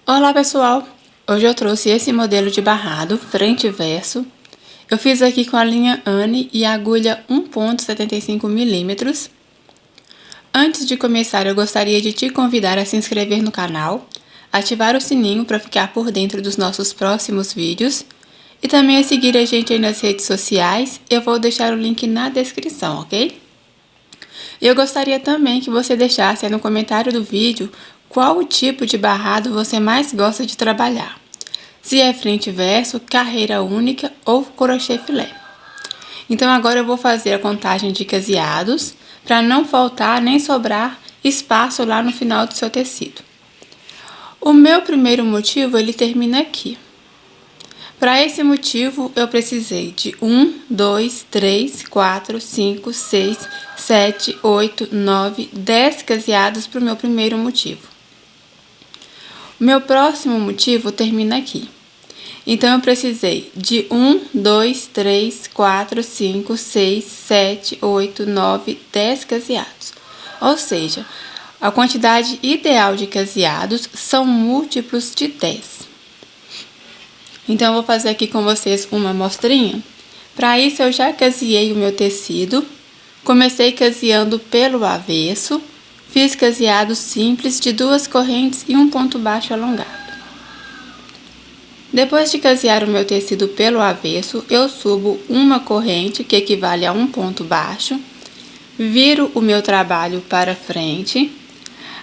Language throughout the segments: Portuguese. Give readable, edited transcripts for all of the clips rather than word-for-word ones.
Olá pessoal, hoje eu trouxe esse modelo de barrado frente e verso. Eu fiz aqui com a linha Anne e a agulha 1,75 mm. Antes de começar, eu gostaria de te convidar a se inscrever no canal, ativar o sininho para ficar por dentro dos nossos próximos vídeos e também a seguir a gente aí nas redes sociais. Eu vou deixar o link na descrição, ok? Eu gostaria também que você deixasse aí no comentário do vídeo qual o tipo de barrado você mais gosta de trabalhar. Se é frente e verso, carreira única ou crochê filé. Então agora eu vou fazer a contagem de caseados para não faltar nem sobrar espaço lá no final do seu tecido. O meu primeiro motivo ele termina aqui. Para esse motivo, eu precisei de 1, 2, 3, 4, 5, 6, 7, 8, 9, 10 caseados para o meu primeiro motivo. O meu próximo motivo termina aqui. Então, eu precisei de 1, 2, 3, 4, 5, 6, 7, 8, 9, 10 caseados. Ou seja, a quantidade ideal de caseados são múltiplos de 10. Então, eu vou fazer aqui com vocês uma amostrinha. Para isso, eu já caseei o meu tecido. Comecei caseando pelo avesso. Fiz caseado simples de 2 correntes e um ponto baixo alongado. Depois de casear o meu tecido pelo avesso, eu subo uma corrente, que equivale a um ponto baixo. Viro o meu trabalho para frente.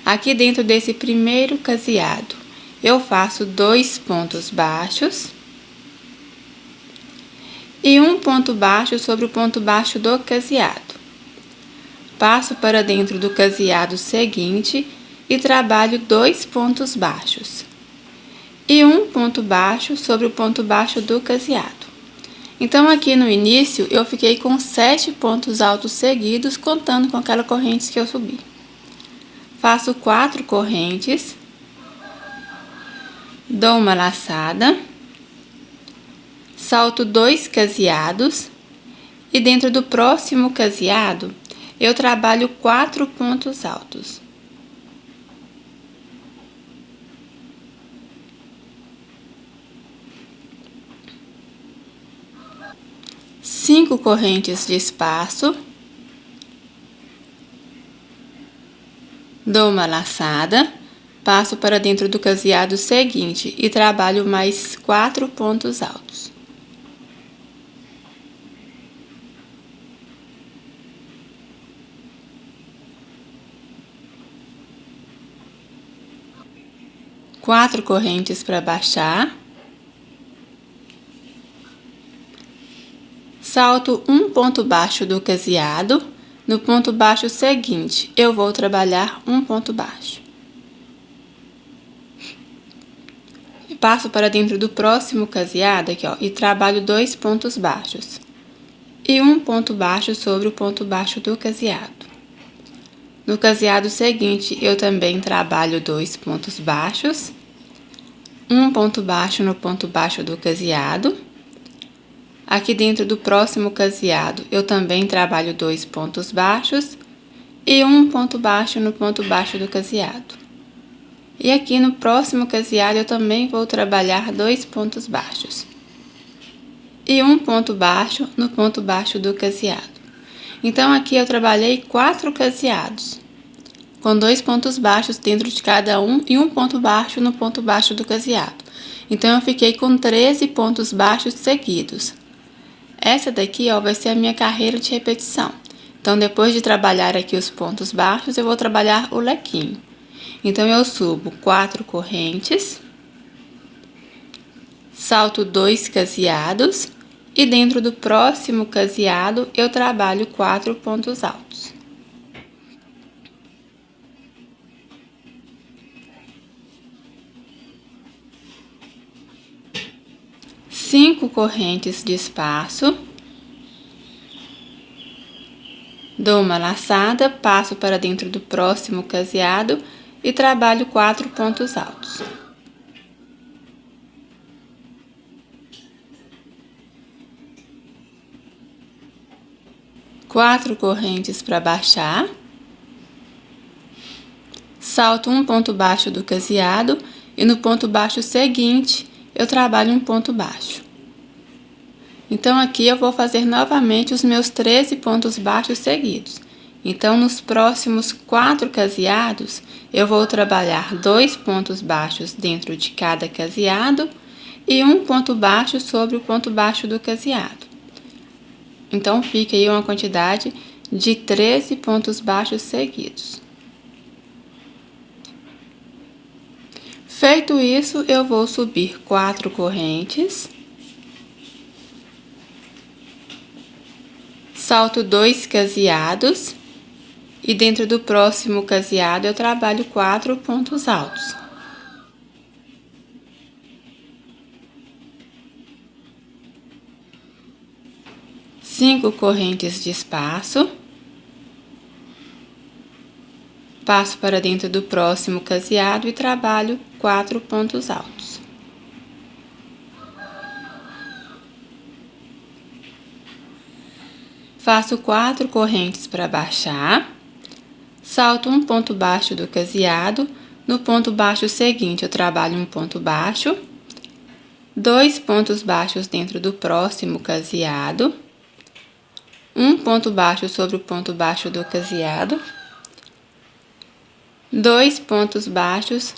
Aqui dentro desse primeiro caseado, eu faço 2 pontos baixos e um ponto baixo sobre o ponto baixo do caseado. Passo para dentro do caseado seguinte e trabalho 2 pontos baixos e um ponto baixo sobre o ponto baixo do caseado. Então, aqui no início, eu fiquei com 7 pontos altos seguidos, contando com aquela corrente que eu subi. Faço 4 correntes. Dou uma laçada, salto 2 caseados e dentro do próximo caseado eu trabalho 4 pontos altos. Cinco correntes de espaço, dou uma laçada. Passo para dentro do caseado seguinte e trabalho mais 4 pontos altos. Quatro correntes para baixar. Salto um ponto baixo do caseado. No ponto baixo seguinte, eu vou trabalhar um ponto baixo. Passo para dentro do próximo caseado aqui, ó, e trabalho 2 pontos baixos e um ponto baixo sobre o ponto baixo do caseado. No caseado seguinte, eu também trabalho 2 pontos baixos, um ponto baixo no ponto baixo do caseado. Aqui dentro do próximo caseado, eu também trabalho 2 pontos baixos e um ponto baixo no ponto baixo do caseado. E aqui no próximo caseado eu também vou trabalhar 2 pontos baixos e um ponto baixo no ponto baixo do caseado. Então, aqui eu trabalhei 4 caseados, com 2 pontos baixos dentro de cada um e um ponto baixo no ponto baixo do caseado. Então, eu fiquei com 13 pontos baixos seguidos. Essa daqui, ó, vai ser a minha carreira de repetição. Então, depois de trabalhar aqui os pontos baixos, eu vou trabalhar o lequinho. Então, eu subo 4 correntes, salto 2 caseados e dentro do próximo caseado eu trabalho 4 pontos altos. Cinco correntes de espaço, dou uma laçada, passo para dentro do próximo caseado e trabalho 4 pontos altos. Quatro correntes para baixar, salto um ponto baixo do caseado e no ponto baixo seguinte eu trabalho um ponto baixo. Então, aqui eu vou fazer novamente os meus 13 pontos baixos seguidos. Então, nos próximos 4 caseados, eu vou trabalhar 2 pontos baixos dentro de cada caseado e um ponto baixo sobre o ponto baixo do caseado. Então, fica aí uma quantidade de 13 pontos baixos seguidos. Feito isso, eu vou subir 4 correntes. Salto 2 caseados e dentro do próximo caseado eu trabalho 4 pontos altos. Cinco correntes de espaço. Passo para dentro do próximo caseado e trabalho 4 pontos altos. Faço 4 correntes para baixar, salto um ponto baixo do caseado, no ponto baixo seguinte eu trabalho um ponto baixo, 2 pontos baixos dentro do próximo caseado, um ponto baixo sobre o ponto baixo do caseado, 2 pontos baixos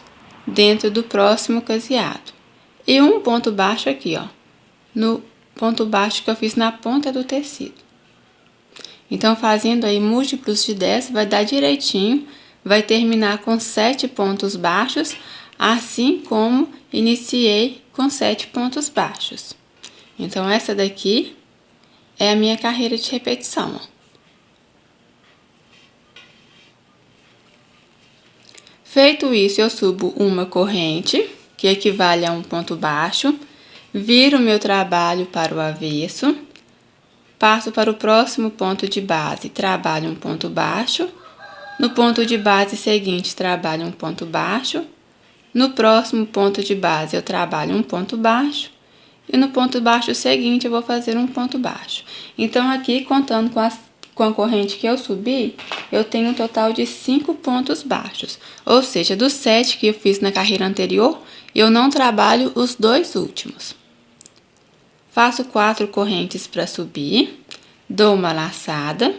dentro do próximo caseado e um ponto baixo aqui, ó, no ponto baixo que eu fiz na ponta do tecido. Então, fazendo aí múltiplos de 10, vai dar direitinho, vai terminar com 7 pontos baixos, assim como iniciei com 7 pontos baixos. Então, essa daqui é a minha carreira de repetição, ó. Feito isso, eu subo uma corrente, que equivale a um ponto baixo, viro meu trabalho para o avesso, passo para o próximo ponto de base, trabalho um ponto baixo, no ponto de base seguinte trabalho um ponto baixo, no próximo ponto de base eu trabalho um ponto baixo, e no ponto baixo seguinte eu vou fazer um ponto baixo. Então, aqui, contando com a corrente que eu subi, eu tenho um total de 5 pontos baixos, ou seja, dos 7 que eu fiz na carreira anterior, eu não trabalho os 2 últimos. Faço 4 correntes para subir, dou uma laçada.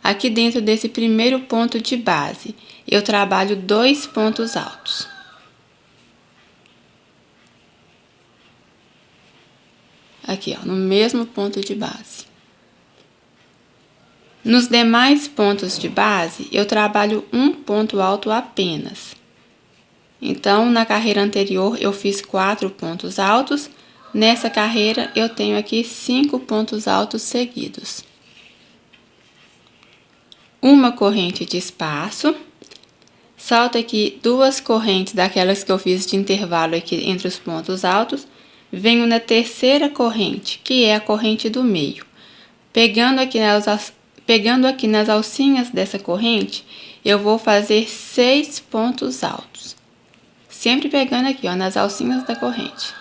Aqui dentro desse primeiro ponto de base, eu trabalho 2 pontos altos. Aqui, ó, no mesmo ponto de base. Nos demais pontos de base, eu trabalho um ponto alto apenas. Então, na carreira anterior, eu fiz 4 pontos altos. Nessa carreira, eu tenho aqui 5 pontos altos seguidos. Uma corrente de espaço. Salto aqui 2 correntes daquelas que eu fiz de intervalo aqui entre os pontos altos. Venho na terceira corrente, que é a corrente do meio. Pegando aqui nas alcinhas dessa corrente, eu vou fazer 6 pontos altos. Sempre pegando aqui, ó, nas alcinhas da corrente.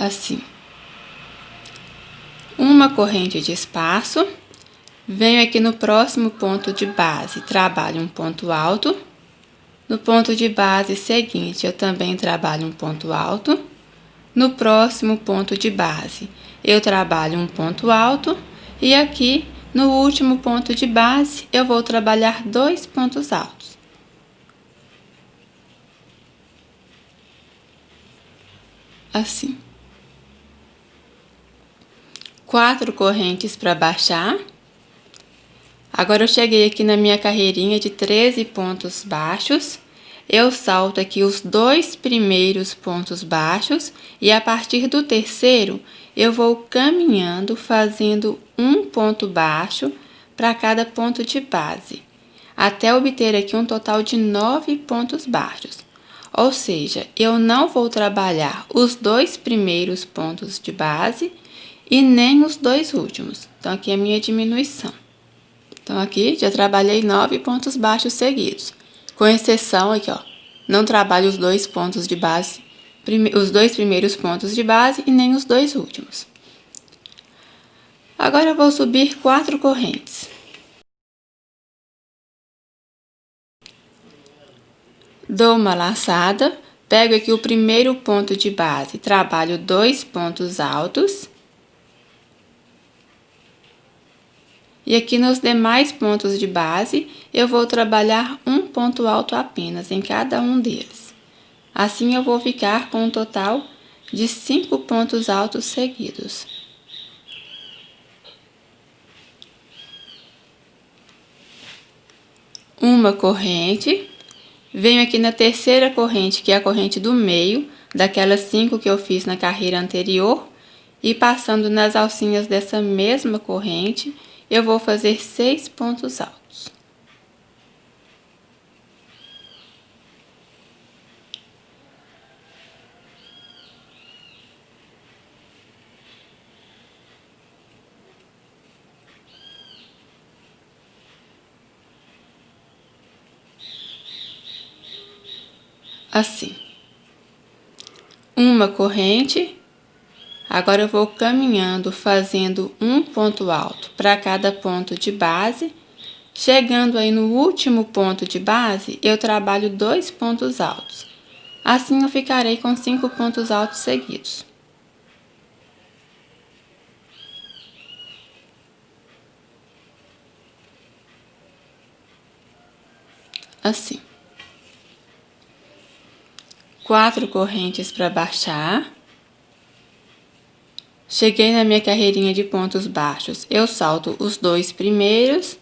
Assim. Uma corrente de espaço, venho aqui no próximo ponto de base, trabalho um ponto alto. No ponto de base seguinte, eu também trabalho um ponto alto. No próximo ponto de base, eu trabalho um ponto alto. E aqui, no último ponto de base, eu vou trabalhar 2 pontos altos. Assim. 4 correntes para baixar. Agora, eu cheguei aqui na minha carreirinha de 13 pontos baixos. Eu salto aqui os 2 primeiros pontos baixos e a partir do terceiro, eu vou caminhando, fazendo um ponto baixo para cada ponto de base, até obter aqui um total de 9 pontos baixos. Ou seja, eu não vou trabalhar os 2 primeiros pontos de base e nem os 2 últimos. Então, aqui é a minha diminuição. Então, aqui já trabalhei 9 pontos baixos seguidos. Com exceção aqui, ó, não trabalho os 2 pontos de base, os 2 primeiros pontos de base e nem os 2 últimos. Agora eu vou subir 4 correntes. Dou uma laçada, pego aqui o primeiro ponto de base, trabalho 2 pontos altos. E aqui nos demais pontos de base, eu vou trabalhar um ponto alto apenas em cada um deles. Assim, eu vou ficar com um total de 5 pontos altos seguidos. Uma corrente, venho aqui na terceira corrente, que é a corrente do meio, daquelas 5 que eu fiz na carreira anterior, e passando nas alcinhas dessa mesma corrente, eu vou fazer 6 pontos altos. Assim. Uma corrente. Agora eu vou caminhando, fazendo um ponto alto para cada ponto de base. Chegando aí no último ponto de base, eu trabalho 2 pontos altos. Assim, eu ficarei com 5 pontos altos seguidos. Assim. 4 correntes para baixar. Cheguei na minha carreirinha de pontos baixos, eu salto os 2 primeiros.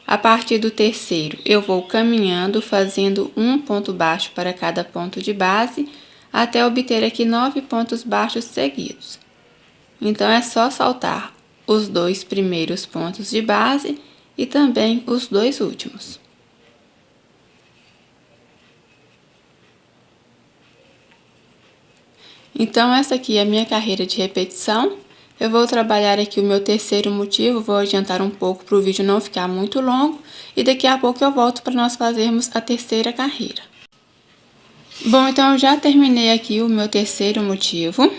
A partir do terceiro, eu vou caminhando, fazendo um ponto baixo para cada ponto de base, até obter aqui 9 pontos baixos seguidos. Então, é só saltar os 2 primeiros pontos de base e também os 2 últimos. Então, essa aqui é a minha carreira de repetição. Eu vou trabalhar aqui o meu terceiro motivo, vou adiantar um pouco para o vídeo não ficar muito longo. E daqui a pouco eu volto para nós fazermos a terceira carreira. Bom, então eu já terminei aqui o meu terceiro motivo.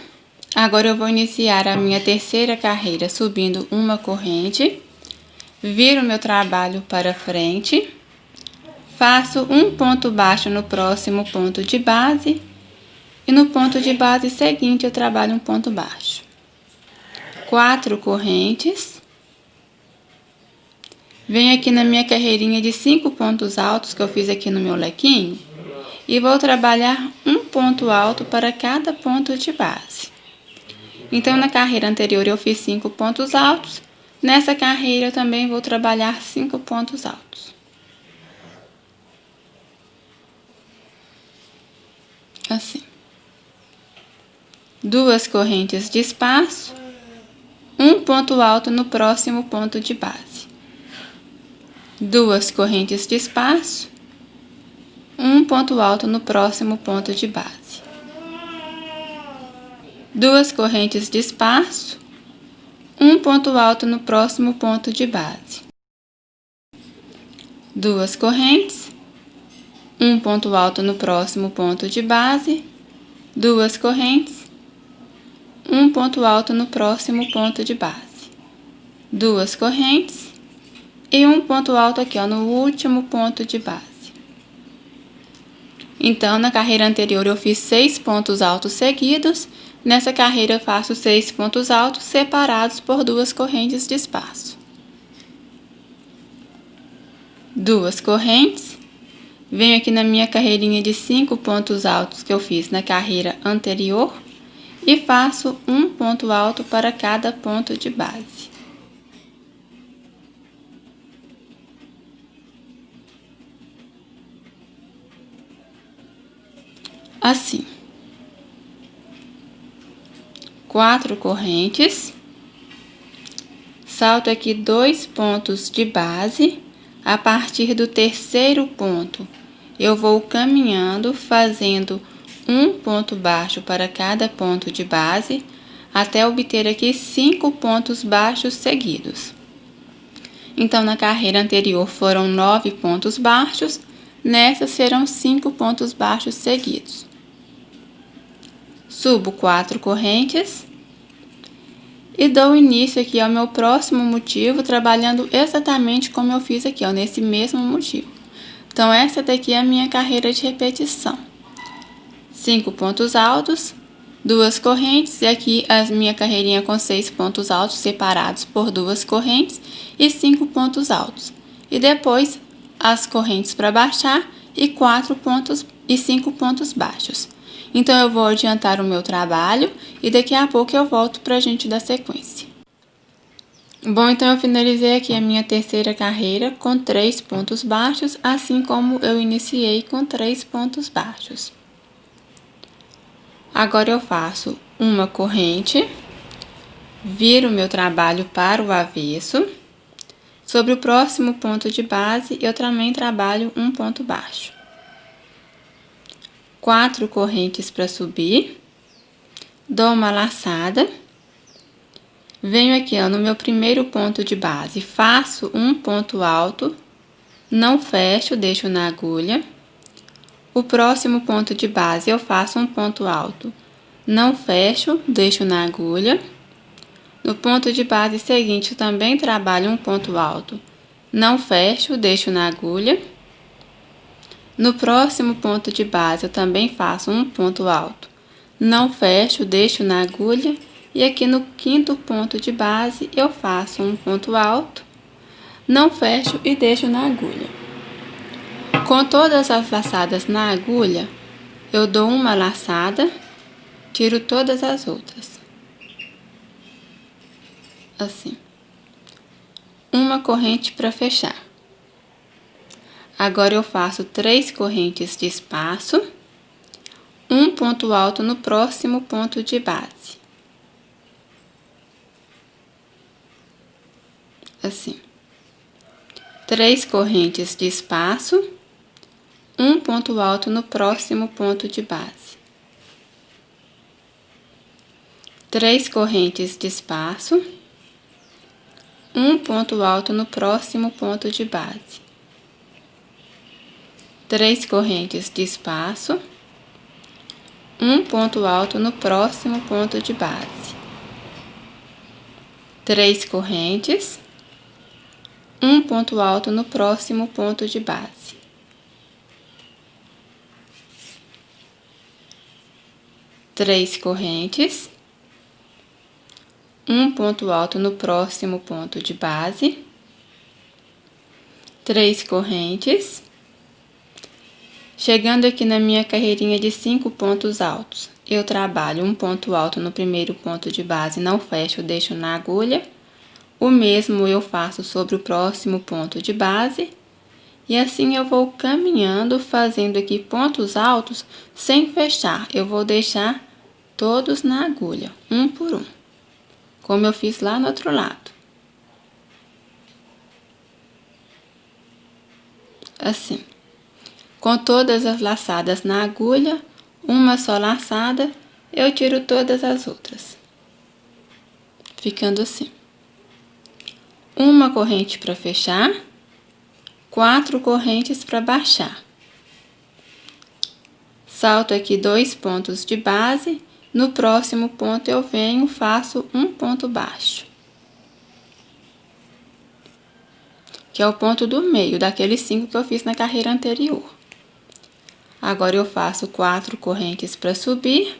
Agora eu vou iniciar a minha terceira carreira subindo uma corrente. Viro o meu trabalho para frente. Faço um ponto baixo no próximo ponto de base. E no ponto de base seguinte, eu trabalho um ponto baixo. 4 correntes. Venho aqui na minha carreirinha de 5 pontos altos que eu fiz aqui no meu lequinho. E vou trabalhar um ponto alto para cada ponto de base. Então, na carreira anterior eu fiz 5 pontos altos. Nessa carreira eu também vou trabalhar 5 pontos altos. Assim. 2 correntes de espaço, um ponto alto no próximo ponto de base. 2 correntes de espaço, um ponto alto no próximo ponto de base. 2 correntes de espaço, um ponto alto no próximo ponto de base. 2 correntes, um ponto alto no próximo ponto de base. 2 correntes, um ponto alto no próximo ponto de base. 2 correntes e um ponto alto aqui, ó, no último ponto de base. Então, na carreira anterior eu fiz 6 pontos altos seguidos. Nessa carreira eu faço 6 pontos altos separados por 2 correntes de espaço. 2 correntes. Venho aqui na minha carreirinha de 5 pontos altos que eu fiz na carreira anterior. E faço um ponto alto para cada ponto de base. Assim. 4 correntes. Salto aqui 2 pontos de base. A partir do terceiro ponto, eu vou caminhando, fazendo um ponto baixo para cada ponto de base, até obter aqui 5 pontos baixos seguidos. Então, na carreira anterior foram 9 pontos baixos, nessa serão 5 pontos baixos seguidos. Subo 4 correntes e dou início aqui ao meu próximo motivo, trabalhando exatamente como eu fiz aqui, ó, nesse mesmo motivo. Então, essa daqui é a minha carreira de repetição. 5 pontos altos, 2 correntes, e aqui a minha carreirinha com 6 pontos altos separados por 2 correntes e 5 pontos altos. E depois as correntes para baixar e 4 pontos e 5 pontos baixos. Então, eu vou adiantar o meu trabalho e daqui a pouco eu volto para a gente dar sequência. Bom, então eu finalizei aqui a minha terceira carreira com 3 pontos baixos, assim como eu iniciei com 3 pontos baixos. Agora eu faço uma corrente, viro o meu trabalho para o avesso. Sobre o próximo ponto de base, eu também trabalho um ponto baixo. 4 correntes para subir, dou uma laçada, venho aqui, ó, no meu primeiro ponto de base, faço um ponto alto, não fecho, deixo na agulha. O próximo ponto de base eu faço um ponto alto, não fecho, deixo na agulha. No ponto de base seguinte eu também trabalho um ponto alto, não fecho, deixo na agulha. No próximo ponto de base, eu também faço um ponto alto, não fecho, deixo na agulha. E aqui no quinto ponto de base, eu faço um ponto alto, não fecho e deixo na agulha. Com todas as laçadas na agulha, eu dou uma laçada, tiro todas as outras. Assim. Uma corrente para fechar. Agora eu faço 3 correntes de espaço, um ponto alto no próximo ponto de base. Assim. 3 correntes de espaço, um ponto alto no próximo ponto de base. 3 correntes de espaço, um ponto alto no próximo ponto de base. 3 correntes de espaço, um ponto alto no próximo ponto de base. 3 correntes, um ponto alto no próximo ponto de base. 3 correntes, um ponto alto no próximo ponto de base. 3 correntes. Chegando aqui na minha carreirinha de 5 pontos altos, eu trabalho um ponto alto no primeiro ponto de base, não fecho, deixo na agulha. O mesmo eu faço sobre o próximo ponto de base. E assim eu vou caminhando, fazendo aqui pontos altos sem fechar. Eu vou deixar todos na agulha, um por um, como eu fiz lá no outro lado. Assim. Com todas as laçadas na agulha, uma só laçada, eu tiro todas as outras. Ficando assim. Uma corrente para fechar, 4 correntes para baixar. Salto aqui 2 pontos de base, no próximo ponto eu venho, faço um ponto baixo. Que é o ponto do meio, daqueles 5 que eu fiz na carreira anterior. Agora eu faço 4 correntes para subir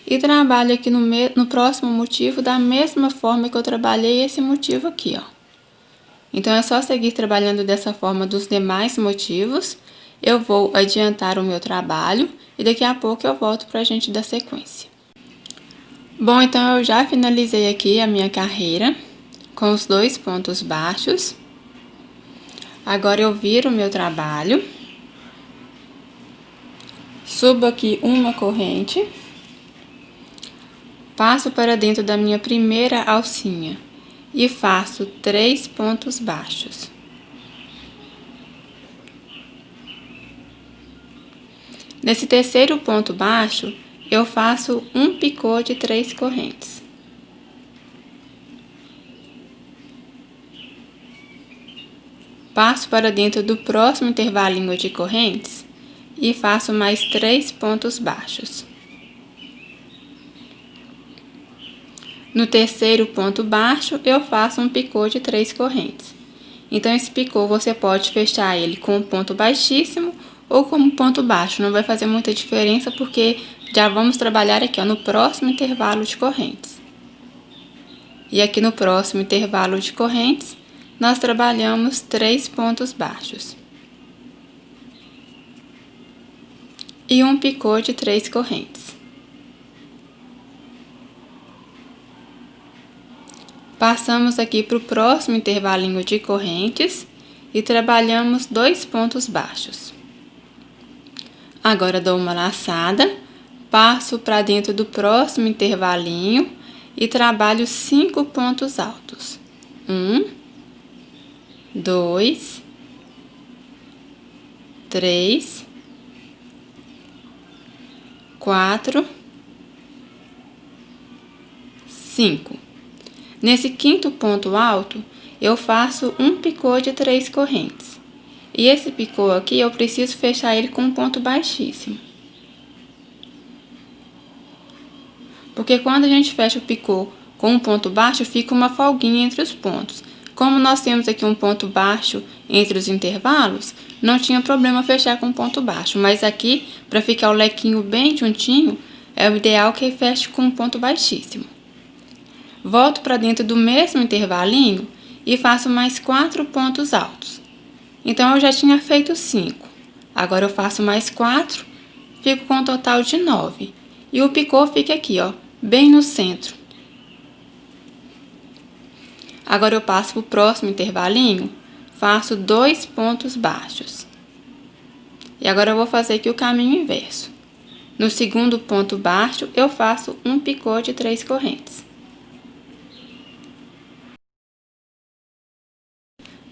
e trabalho aqui no próximo motivo da mesma forma que eu trabalhei esse motivo aqui, ó. Então, é só seguir trabalhando dessa forma dos demais motivos. Eu vou adiantar o meu trabalho e daqui a pouco eu volto pra gente dar sequência. Bom, então eu já finalizei aqui a minha carreira com os 2 pontos baixos. Agora eu viro o meu trabalho. Subo aqui uma corrente, passo para dentro da minha primeira alcinha e faço 3 pontos baixos. Nesse terceiro ponto baixo, eu faço um picô de 3 correntes. Passo para dentro do próximo intervalinho de correntes e faço mais 3 pontos baixos. No terceiro ponto baixo, eu faço um picô de 3 correntes. Então, esse picô você pode fechar ele com um ponto baixíssimo ou com um ponto baixo. Não vai fazer muita diferença porque já vamos trabalhar aqui, ó, no próximo intervalo de correntes. E aqui no próximo intervalo de correntes, nós trabalhamos 3 pontos baixos. E um picô de 3 correntes. Passamos aqui para o próximo intervalinho de correntes e trabalhamos 2 pontos baixos. Agora, dou uma laçada, passo para dentro do próximo intervalinho e trabalho 5 pontos altos. 1, 2, 3, 4, 5. Nesse quinto ponto alto, eu faço um picô de 3 correntes. E esse picô aqui, eu preciso fechar ele com um ponto baixíssimo. Porque quando a gente fecha o picô com um ponto baixo, fica uma folguinha entre os pontos. Como nós temos aqui um ponto baixo entre os intervalos, não tinha problema fechar com um ponto baixo. Mas aqui, para ficar o lequinho bem juntinho, é o ideal que feche com um ponto baixíssimo. Volto para dentro do mesmo intervalinho e faço mais 4 pontos altos. Então, eu já tinha feito 5. Agora, eu faço mais 4, fico com um total de 9. E o picô fica aqui, ó, bem no centro. Agora, eu passo para o próximo intervalinho, faço 2 pontos baixos. E agora, eu vou fazer aqui o caminho inverso. No segundo ponto baixo, eu faço um picô de 3 correntes.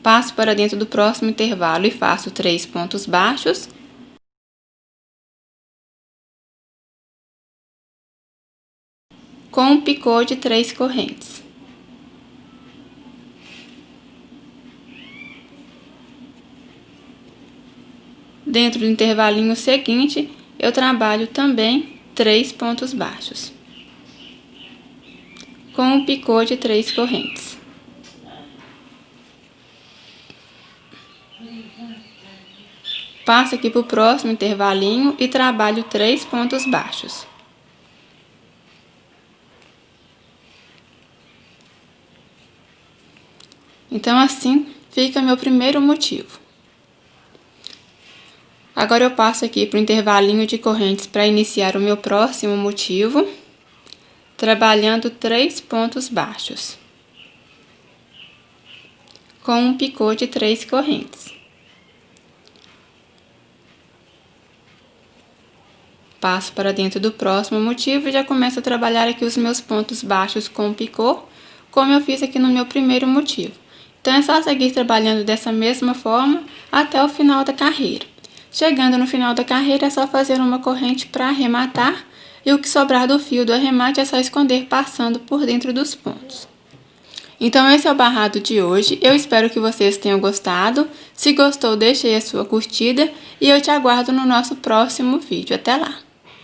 Passo para dentro do próximo intervalo e faço 3 pontos baixos. Com um picô de 3 correntes. Dentro do intervalinho seguinte, eu trabalho também 3 pontos baixos. Com um picô de 3 correntes. Passo aqui para o próximo intervalinho e trabalho 3 pontos baixos. Então, assim fica meu primeiro motivo. Agora, eu passo aqui para o intervalinho de correntes para iniciar o meu próximo motivo, trabalhando 3 pontos baixos. Com um picô de 3 correntes. Passo para dentro do próximo motivo e já começo a trabalhar aqui os meus pontos baixos com o picô, como eu fiz aqui no meu primeiro motivo. Então, é só seguir trabalhando dessa mesma forma até o final da carreira. Chegando no final da carreira, é só fazer uma corrente para arrematar e o que sobrar do fio do arremate é só esconder passando por dentro dos pontos. Então, esse é o barrado de hoje. Eu espero que vocês tenham gostado. Se gostou, deixe aí a sua curtida e eu te aguardo no nosso próximo vídeo. Até lá!